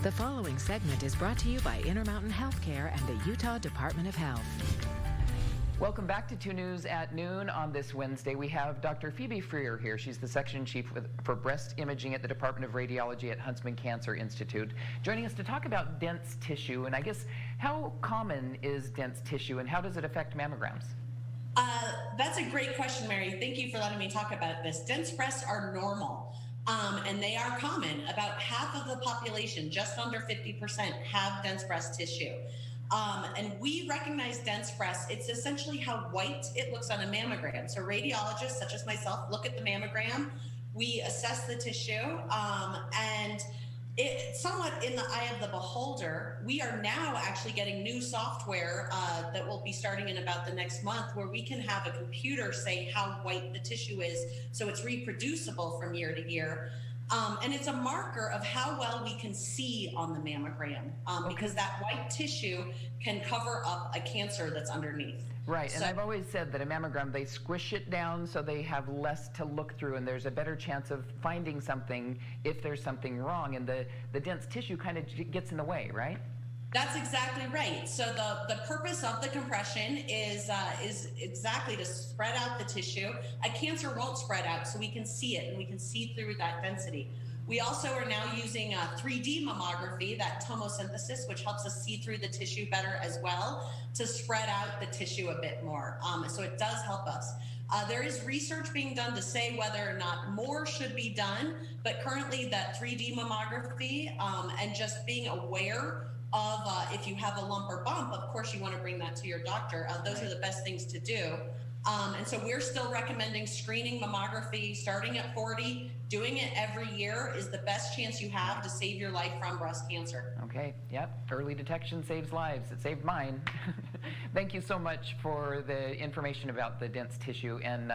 The following segment is brought to you by Intermountain Healthcare and the Utah Department of Health. Welcome back to 2 News at Noon. On this Wednesday, we have Dr. Phoebe Freer here. She's the section chief for breast imaging at the Department of Radiology at Huntsman Cancer Institute, joining us to talk about dense tissue. And I guess, how common is dense tissue and how does it affect mammograms? That's a great question, Mary. Thank you for letting me talk about this. Dense breasts are normal. And they are common. About half of the population, just under 50%, have dense breast tissue. And we recognize dense breasts. It's essentially how white it looks on a mammogram. So radiologists, such as myself, look at the mammogram. We assess the tissue, and it's somewhat in the eye of the beholder. We are now actually getting new software that will be starting in about the next month, where we can have a computer say how white the tissue is, so it's reproducible from year to year. And it's a marker of how well we can see on the mammogram, because that white tissue can cover up a cancer that's underneath. Right, and I've always said that a mammogram, they squish it down so they have less to look through, and there's a better chance of finding something if there's something wrong, and the dense tissue kind of gets in the way, right? That's exactly right. So the purpose of the compression is exactly to spread out the tissue. A cancer won't spread out, so we can see it, and we can see through that density. We also are now using 3D mammography, that tomosynthesis, which helps us see through the tissue better as well, to spread out the tissue a bit more. So it does help us. There is research being done to say whether or not more should be done, but currently that 3D mammography and just being aware of if you have a lump or bump, of course you want to bring that to your doctor. Those are the best things to do. And so we're still recommending screening mammography starting at 40. Doing it every year is the best chance you have to save your life from breast cancer. Okay, yep. Early detection saves lives. It saved mine. Thank you so much for the information about the dense tissue. And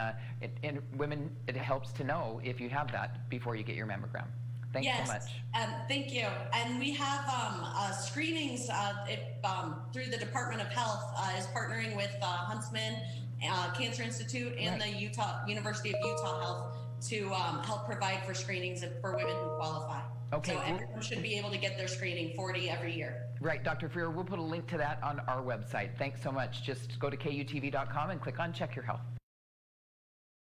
in women, it helps to know if you have that before you get your mammogram. Thanks so much. Thank you. And we have screenings through the Department of Health is partnering with Huntsman Cancer Institute and the University of Utah Health to help provide for screenings for women who qualify. Okay. So everyone should be able to get their screening, 40 every year. Right, Dr. Freer, we'll put a link to that on our website. Thanks so much. Just go to KUTV.com and click on Check Your Health.